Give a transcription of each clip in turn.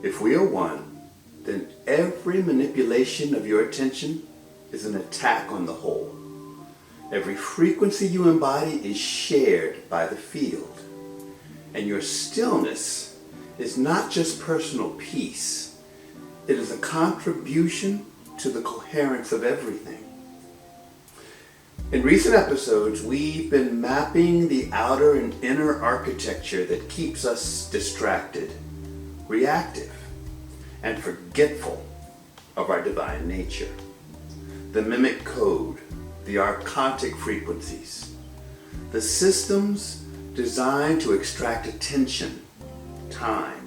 If we are one, then every manipulation of your attention is an attack on the whole. Every frequency you embody is shared by the field. And your stillness is not just personal peace. It is a contribution to the coherence of everything. In recent episodes, we've been mapping the outer and inner architecture that keeps us distracted, reactive, and forgetful of our divine nature. The mimic code, the archontic frequencies, the systems designed to extract attention, time,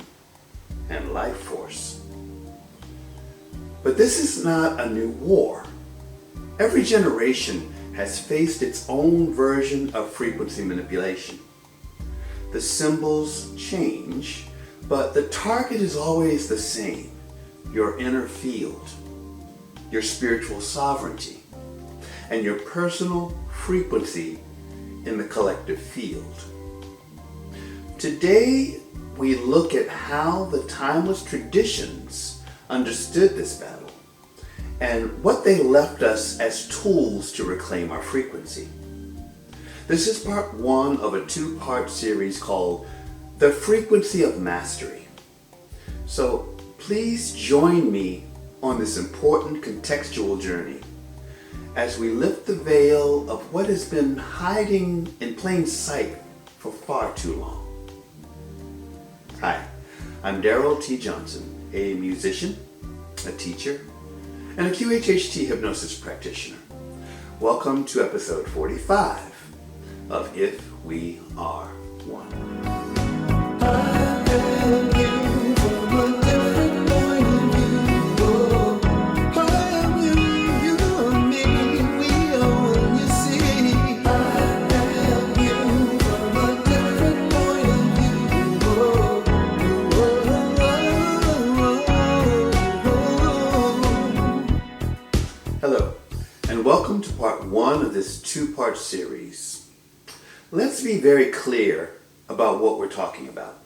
and life force. But this is not a new war. Every generation has faced its own version of frequency manipulation. The symbols change, but the target is always the same: your inner field, your spiritual sovereignty, and your personal frequency in the collective field. Today, we look at how the timeless traditions understood this battle and what they left us as tools to reclaim our frequency. This is part one of a two-part series called The Frequency of Mastery. So please join me on this important contextual journey as we lift the veil of what has been hiding in plain sight for far too long. Hi, I'm Daryl T. Johnson, a musician, a teacher, and a QHHT hypnosis practitioner. Welcome to episode 45 of If We Are One. Hello, and welcome to part one of this two-part series. Let's be very clear about what we're talking about.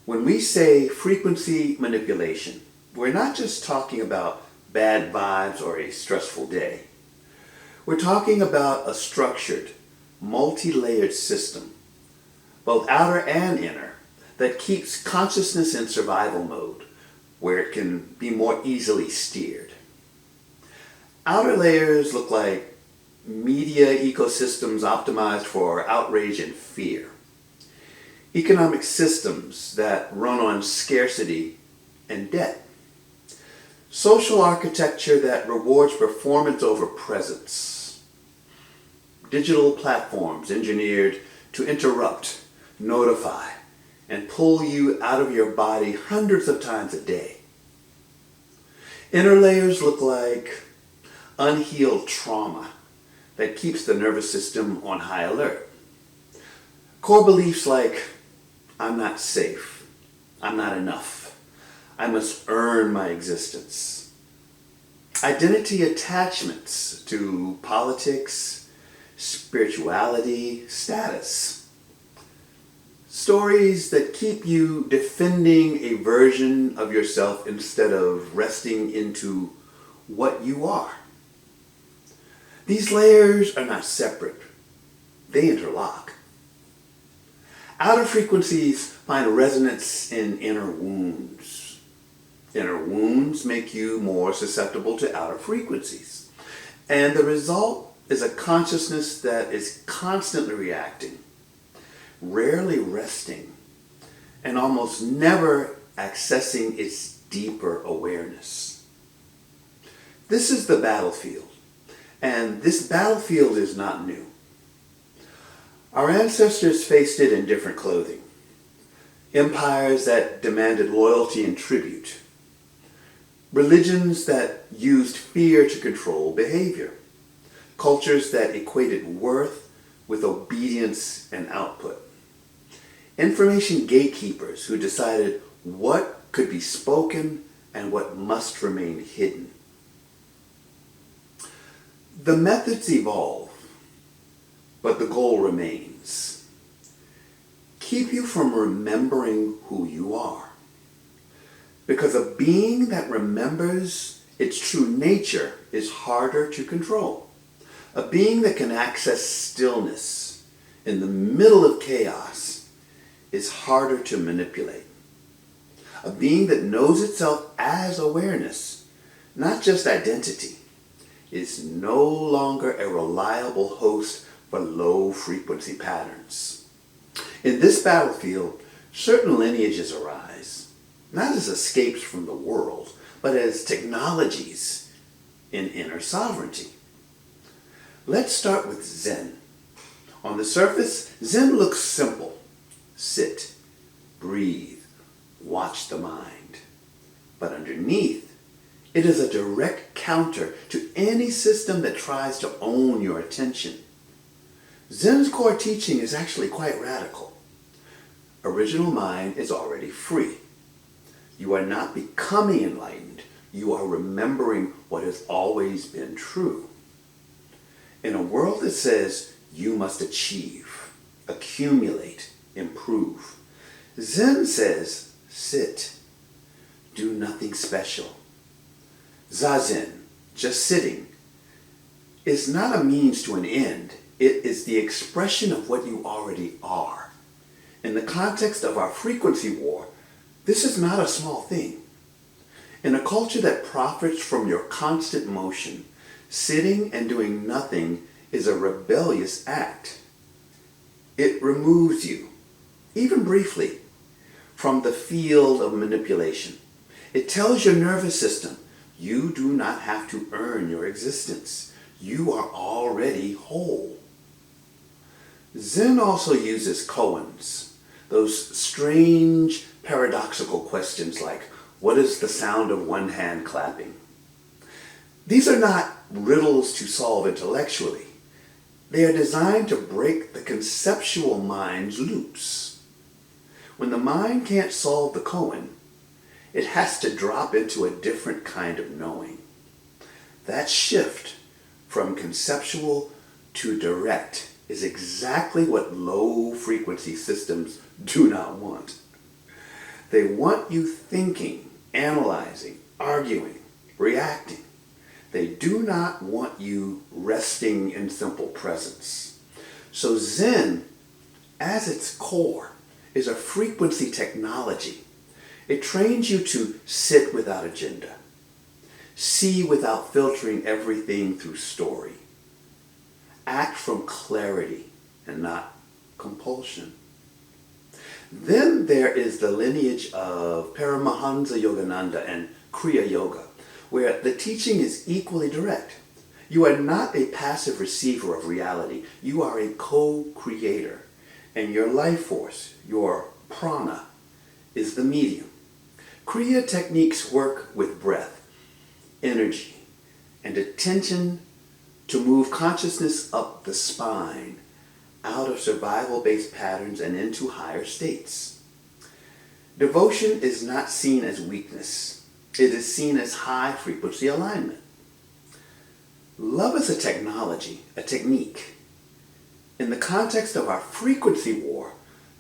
When we say frequency manipulation, we're not just talking about bad vibes or a stressful day. We're talking about a structured, multi-layered system, both outer and inner, that keeps consciousness in survival mode, where it can be more easily steered. Outer layers look like media ecosystems optimized for outrage and fear. Economic systems that run on scarcity and debt. Social architecture that rewards performance over presence. Digital platforms engineered to interrupt, notify, and pull you out of your body hundreds of times a day. Inner layers look like unhealed trauma that keeps the nervous system on high alert. Core beliefs like, I'm not safe, I'm not enough, I must earn my existence. Identity attachments to politics, spirituality, status. Stories that keep you defending a version of yourself instead of resting into what you are. These layers are not separate. They interlock. Outer frequencies find resonance in inner wounds. Inner wounds make you more susceptible to outer frequencies. And the result is a consciousness that is constantly reacting, rarely resting, and almost never accessing its deeper awareness. This is the battlefield. And this battlefield is not new. Our ancestors faced it in different clothing. Empires that demanded loyalty and tribute. Religions that used fear to control behavior. Cultures that equated worth with obedience and output. Information gatekeepers who decided what could be spoken and what must remain hidden. The methods evolve, but the goal remains. Keep you from remembering who you are. Because a being that remembers its true nature is harder to control. A being that can access stillness in the middle of chaos is harder to manipulate. A being that knows itself as awareness, not just identity, is no longer a reliable host for low-frequency patterns. In this battlefield, certain lineages arise, not as escapes from the world, but as technologies in inner sovereignty. Let's start with Zen. On the surface, Zen looks simple. Sit, breathe, watch the mind. But underneath, it is a direct counter to any system that tries to own your attention. Zen's core teaching is actually quite radical. Original mind is already free. You are not becoming enlightened. You are remembering what has always been true. In a world that says you must achieve, accumulate, improve, Zen says, sit, do nothing special. Zazen, just sitting, is not a means to an end. It is the expression of what you already are. In the context of our frequency war, this is not a small thing. In a culture that profits from your constant motion, sitting and doing nothing is a rebellious act. It removes you, even briefly, from the field of manipulation. It tells your nervous system, you do not have to earn your existence. You are already whole. Zen also uses koans, those strange, paradoxical questions like, what is the sound of one hand clapping? These are not riddles to solve intellectually. They are designed to break the conceptual mind's loops. When the mind can't solve the koan, it has to drop into a different kind of knowing. That shift from conceptual to direct is exactly what low-frequency systems do not want. They want you thinking, analyzing, arguing, reacting. They do not want you resting in simple presence. So Zen, as its core, is a frequency technology. It trains you to sit without agenda, see without filtering everything through story, act from clarity and not compulsion. Then there is the lineage of Paramahansa Yogananda and Kriya Yoga, where the teaching is equally direct. You are not a passive receiver of reality. You are a co-creator, and your life force, your prana, is the medium. Kriya techniques work with breath, energy, and attention to move consciousness up the spine, out of survival-based patterns and into higher states. Devotion is not seen as weakness. It is seen as high-frequency alignment. Love is a technology, a technique. In the context of our frequency war,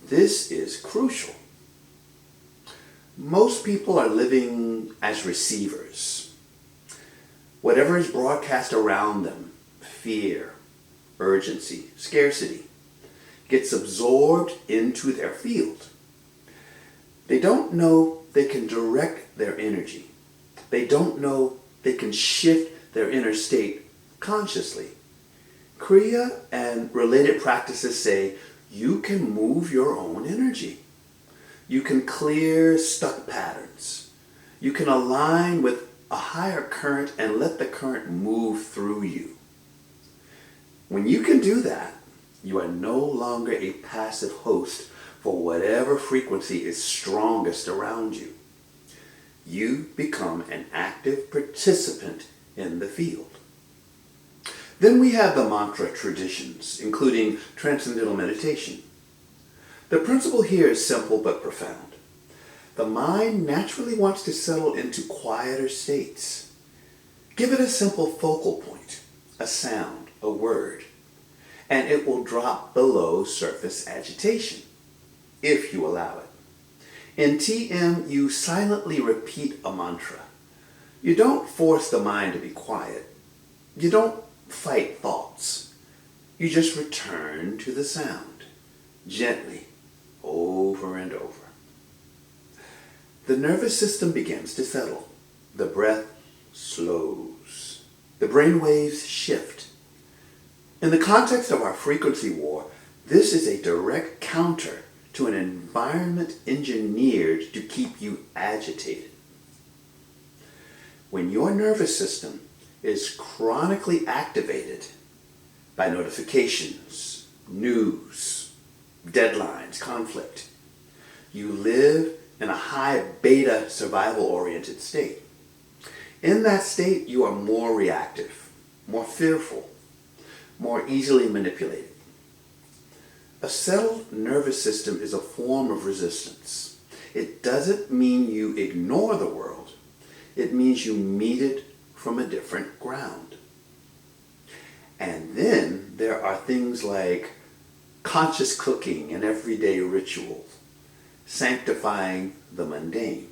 this is crucial. Most people are living as receivers. Whatever is broadcast around them, fear, urgency, scarcity, gets absorbed into their field. They don't know they can direct their energy. They don't know they can shift their inner state consciously. Kriya and related practices say you can move your own energy. You can clear stuck patterns. You can align with a higher current and let the current move through you. When you can do that, you are no longer a passive host for whatever frequency is strongest around you. You become an active participant in the field. Then we have the mantra traditions, including transcendental meditation. The principle here is simple but profound. The mind naturally wants to settle into quieter states. Give it a simple focal point, a sound, a word, and it will drop below surface agitation, if you allow it. In TM, you silently repeat a mantra. You don't force the mind to be quiet. You don't fight thoughts. You just return to the sound, gently, over and over. The nervous system begins to settle. The breath slows. The brain waves shift. In the context of our frequency war, this is a direct counter to an environment engineered to keep you agitated. When your nervous system is chronically activated by notifications, news, deadlines, conflict, you live in a high beta survival-oriented state. In that state, you are more reactive, more fearful, more easily manipulated. A settled nervous system is a form of resistance. It doesn't mean you ignore the world. It means you meet it from a different ground. And then there are things like conscious cooking and everyday rituals, sanctifying the mundane,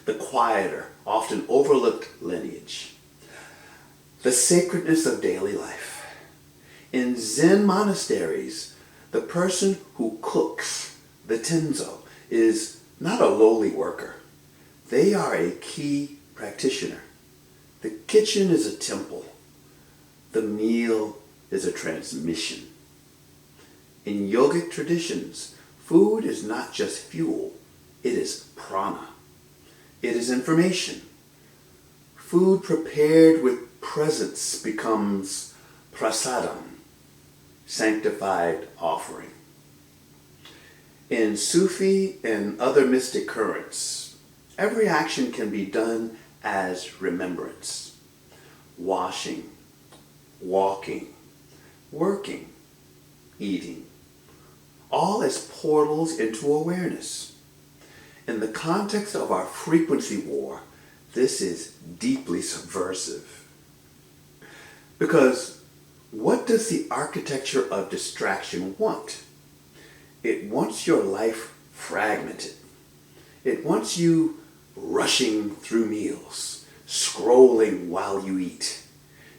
the quieter, often overlooked lineage, the sacredness of daily life. In Zen monasteries, the person who cooks, the tenzo, is not a lowly worker. They are a key practitioner. The kitchen is a temple. The meal is a transmission. In yogic traditions, food is not just fuel, it is prana. It is information. Food prepared with presence becomes prasadam, sanctified offering. In Sufi and other mystic currents, every action can be done as remembrance. Washing, walking, working, eating, all as portals into awareness. In the context of our frequency war, this is deeply subversive. Because what does the architecture of distraction want? It wants your life fragmented. It wants you rushing through meals, scrolling while you eat,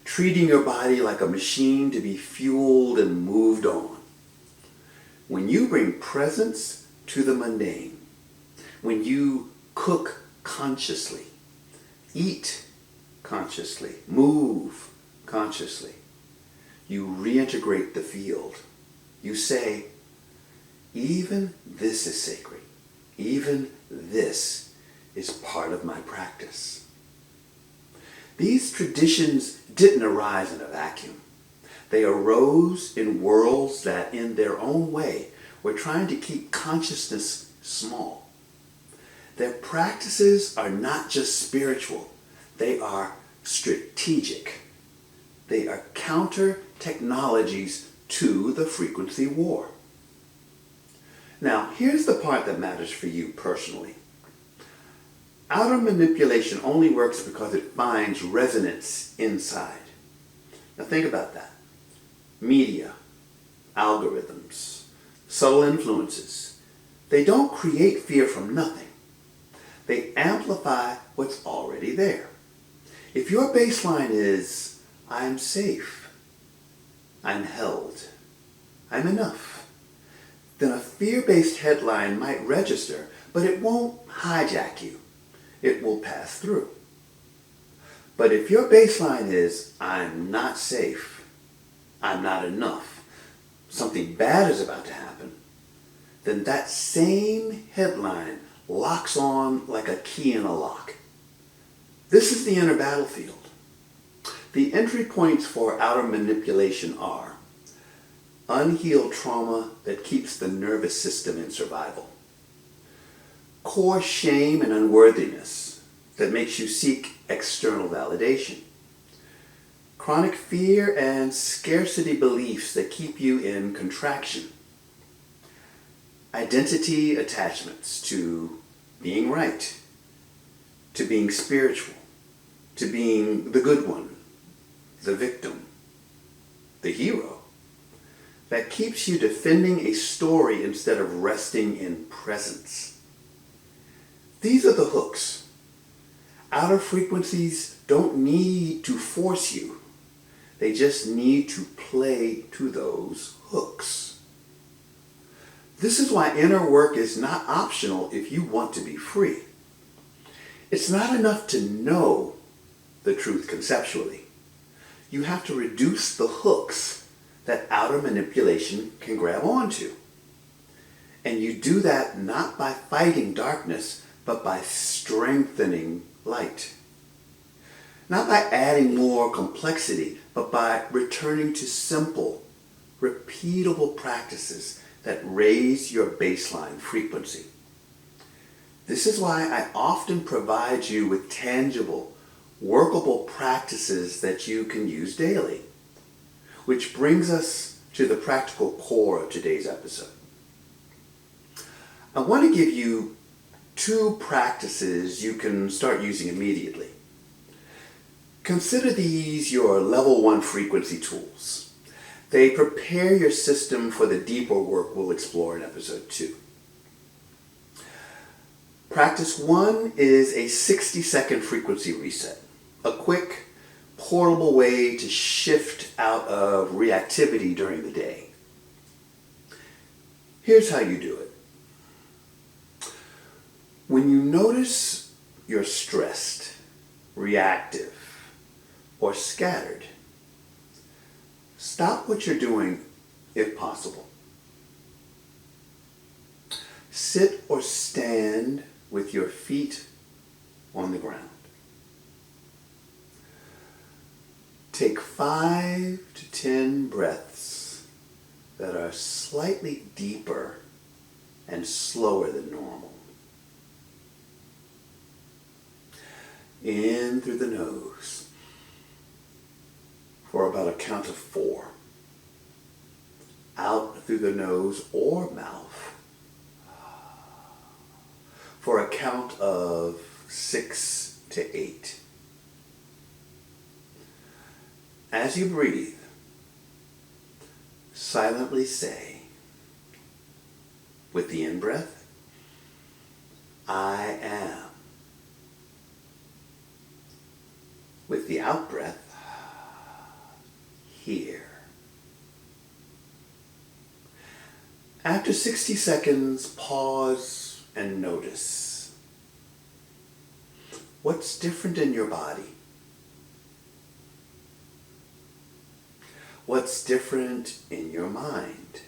treating your body like a machine to be fueled and moved on. When you bring presence to the mundane, when you cook consciously, eat consciously, move consciously, you reintegrate the field. You say, even this is sacred. Even this is part of my practice. These traditions didn't arise in a vacuum. They arose in worlds that, in their own way, were trying to keep consciousness small. Their practices are not just spiritual. They are strategic. They are counter technologies to the frequency war. Now, here's the part that matters for you personally. Outer manipulation only works because it finds resonance inside. Now think about that. Media, algorithms, subtle influences, they don't create fear from nothing. They amplify what's already there. If your baseline is, I'm safe, I'm held, I'm enough, then a fear-based headline might register, but it won't hijack you. It will pass through. But if your baseline is, I'm not safe, I'm not enough, something bad is about to happen, then that same headline locks on like a key in a lock. This is the inner battlefield. The entry points for outer manipulation are unhealed trauma that keeps the nervous system in survival, core shame and unworthiness that makes you seek external validation, chronic fear and scarcity beliefs that keep you in contraction, identity attachments to being right, to being spiritual, to being the good one, the victim, the hero, that keeps you defending a story instead of resting in presence. These are the hooks. Outer frequencies don't need to force you. They just need to play to those hooks. This is why inner work is not optional if you want to be free. It's not enough to know the truth conceptually. You have to reduce the hooks that outer manipulation can grab onto. And you do that not by fighting darkness, but by strengthening light. Not by adding more complexity, but by returning to simple, repeatable practices that raise your baseline frequency. This is why I often provide you with tangible, workable practices that you can use daily. Which brings us to the practical core of today's episode. I want to give you 2 practices you can start using immediately. Consider these your level 1 frequency tools. They prepare your system for the deeper work we'll explore in episode 2. Practice 1 is a 60-second frequency reset. A quick, portable way to shift out of reactivity during the day. Here's how you do it. When you notice you're stressed, reactive, or scattered, stop what you're doing if possible. Sit or stand with your feet on the ground. Take 5 to 10 breaths that are slightly deeper and slower than normal. In through the nose for about a count of 4. Out through the nose or mouth for a count of 6 to 8. As you breathe, silently say, with the in-breath, I am. With the out-breath, here. After 60 seconds, pause and notice. What's different in your body? What's different in your mind?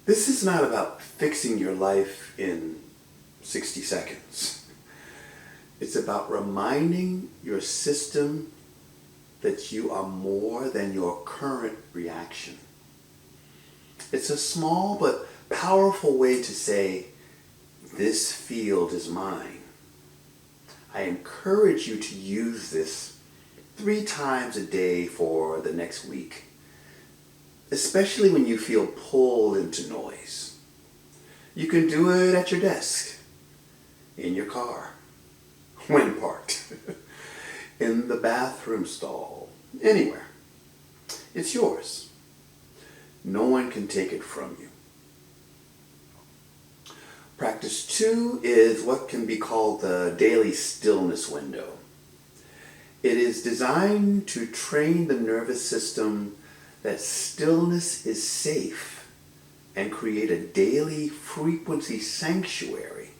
This is not about fixing your life in 60 seconds. It's about reminding your system that you are more than your current reaction. It's a small but powerful way to say, this field is mine. I encourage you to use this 3 times a day for the next week, especially when you feel pulled into noise. You can do it at your desk, in your car, when parked, in the bathroom stall, anywhere. It's yours. No one can take it from you. Practice 2 is what can be called the daily stillness window. It is designed to train the nervous system that stillness is safe and create a daily frequency sanctuary.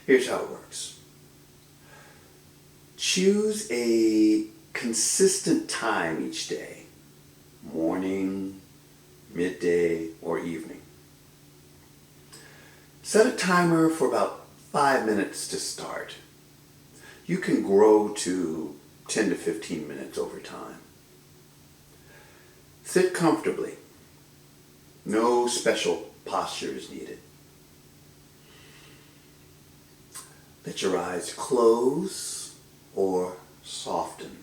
Here's how it works. Choose a consistent time each day, morning, midday, or evening. Set a timer for about 5 minutes to start. You can grow to 10 to 15 minutes over time. Sit comfortably. No special posture is needed. Let your eyes close or soften.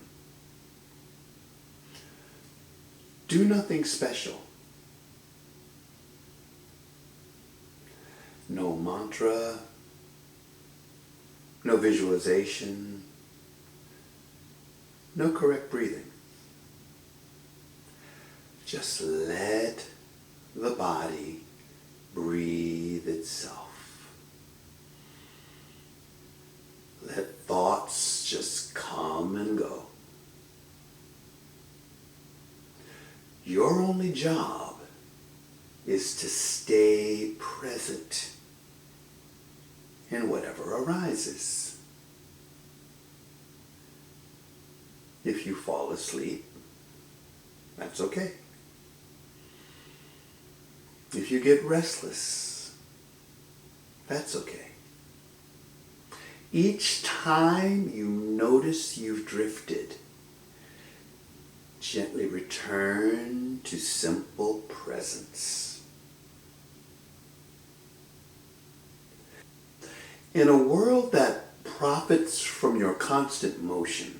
Do nothing special. No mantra, no visualization, no correct breathing. Just let the body breathe itself. Let thoughts just come and go. Your only job is to stay present in whatever arises. If you fall asleep, that's okay. If you get restless, that's okay. Each time you notice you've drifted, gently return to simple presence. In a world that profits from your constant motion,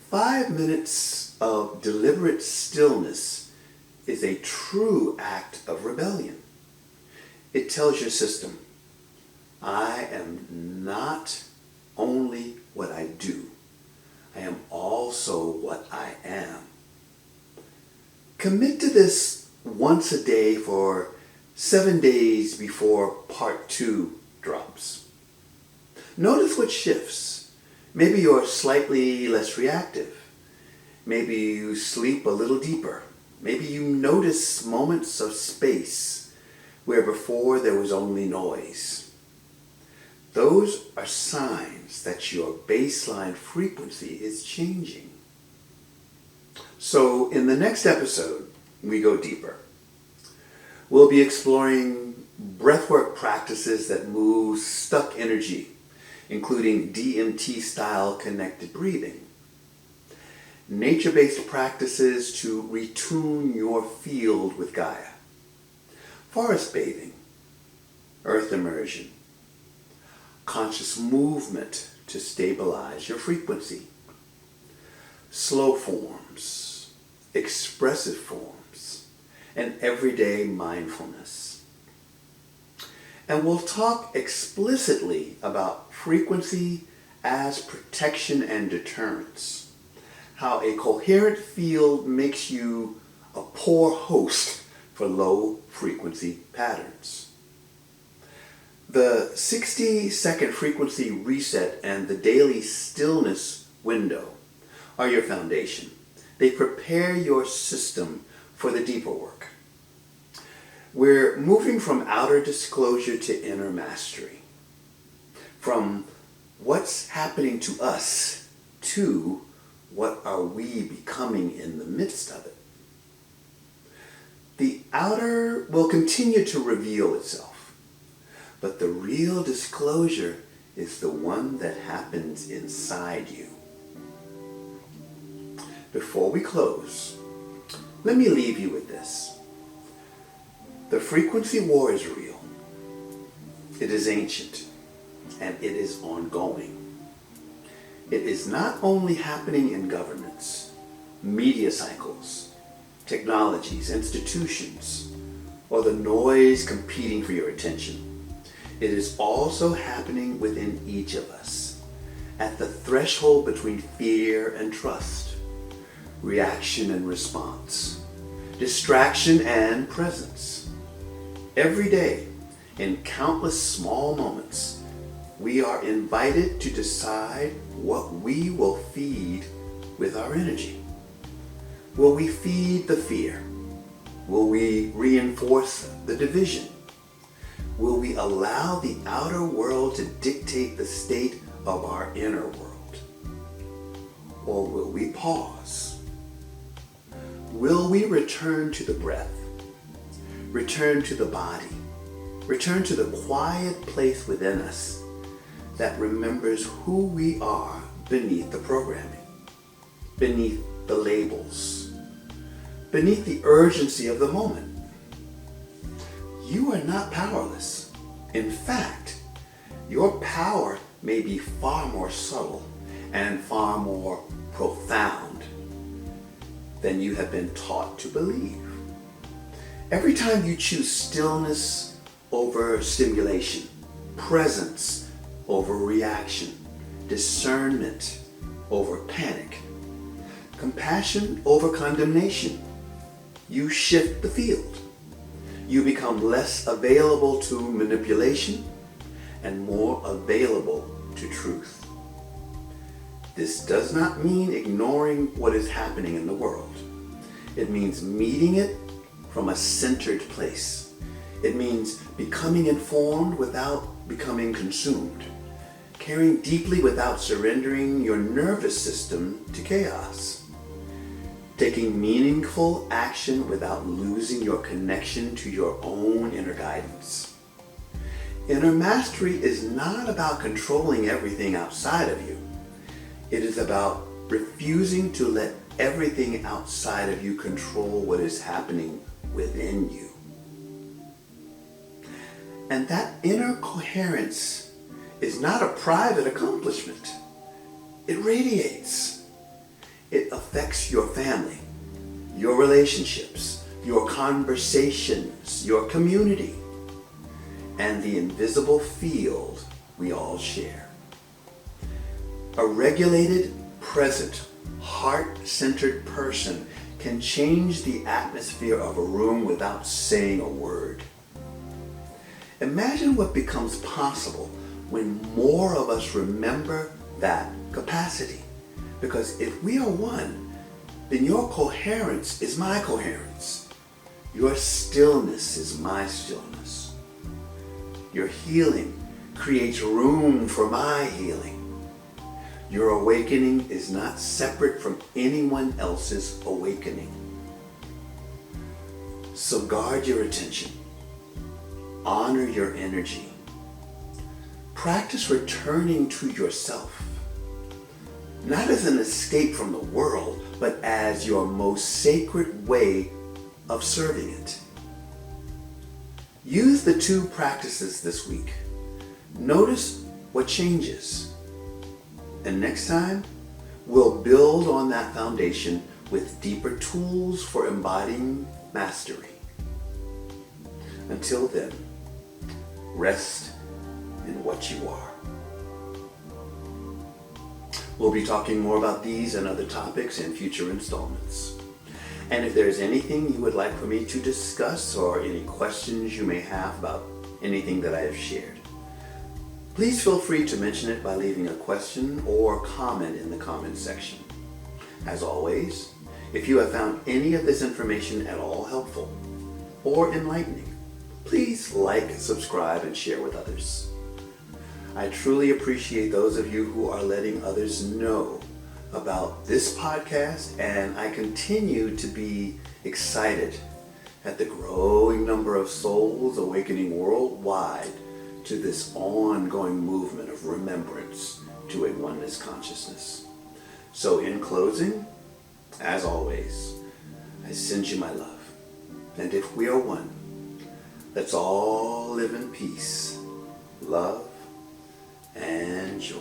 5 minutes of deliberate stillness is a true act of rebellion. It tells your system, I am not only what I do, I am also what I am. Commit to this once a day for 7 days before part 2 drops. Notice what shifts. Maybe you're slightly less reactive. Maybe you sleep a little deeper. Maybe you notice moments of space where before there was only noise. Those are signs that your baseline frequency is changing. So in the next episode, we go deeper. We'll be exploring breathwork practices that move stuck energy, including DMT-style connected breathing. Nature-based practices to retune your field with Gaia. Forest bathing, earth immersion, conscious movement to stabilize your frequency. Slow forms, expressive forms, and everyday mindfulness. And we'll talk explicitly about frequency as protection and deterrence. How a coherent field makes you a poor host for low frequency patterns. The 60-second frequency reset and the daily stillness window are your foundation. They prepare your system for the deeper work. We're moving from outer disclosure to inner mastery. From what's happening to us to what are we becoming in the midst of it. The outer will continue to reveal itself, but the real disclosure is the one that happens inside you. Before we close, let me leave you with this. The frequency war is real. It is ancient, and it is ongoing. It is not only happening in governments, media cycles, technologies, institutions, or the noise competing for your attention. It is also happening within each of us, at the threshold between fear and trust, reaction and response, distraction and presence. Every day, in countless small moments, we are invited to decide what we will feed with our energy. Will we feed the fear? Will we reinforce the division? Will we allow the outer world to dictate the state of our inner world? Or will we pause? Will we return to the breath? Return to the body? Return to the quiet place within us that remembers who we are beneath the programming, beneath the labels, beneath the urgency of the moment. You are not powerless. In fact, your power may be far more subtle and far more profound than you have been taught to believe. Every time you choose stillness over stimulation, presence over reaction, discernment over panic, compassion over condemnation, you shift the field. you become less available to manipulation and more available to truth. This does not mean ignoring what is happening in the world. It means meeting it from a centered place. It means becoming informed without becoming consumed, caring deeply without surrendering your nervous system to chaos, taking meaningful action without losing your connection to your own inner guidance. Inner mastery is not about controlling everything outside of you. It is about refusing to let everything outside of you control what is happening within you. And that inner coherence is not a private accomplishment. It radiates. It affects your family, your relationships, your conversations, your community, and the invisible field we all share. A regulated, present, heart-centered person can change the atmosphere of a room without saying a word. Imagine what becomes possible when more of us remember that capacity. Because if we are one, then your coherence is my coherence. Your stillness is my stillness. Your healing creates room for my healing. Your awakening is not separate from anyone else's awakening. So guard your attention. Honor your energy. Practice returning to yourself, not as an escape from the world, but as your most sacred way of serving it. Use the two practices this week. Notice what changes. And next time, we'll build on that foundation with deeper tools for embodying mastery. Until then, rest in what you are. We'll be talking more about these and other topics in future installments. And if there's anything you would like for me to discuss or any questions you may have about anything that I have shared, please feel free to mention it by leaving a question or comment in the comment section. As always, if you have found any of this information at all helpful or enlightening, please like, subscribe, and share with others. I truly appreciate those of you who are letting others know about this podcast, and I continue to be excited at the growing number of souls awakening worldwide to this ongoing movement of remembrance to a oneness consciousness. So in closing, as always, I send you my love. And if we are one, let's all live in peace, love, and joy.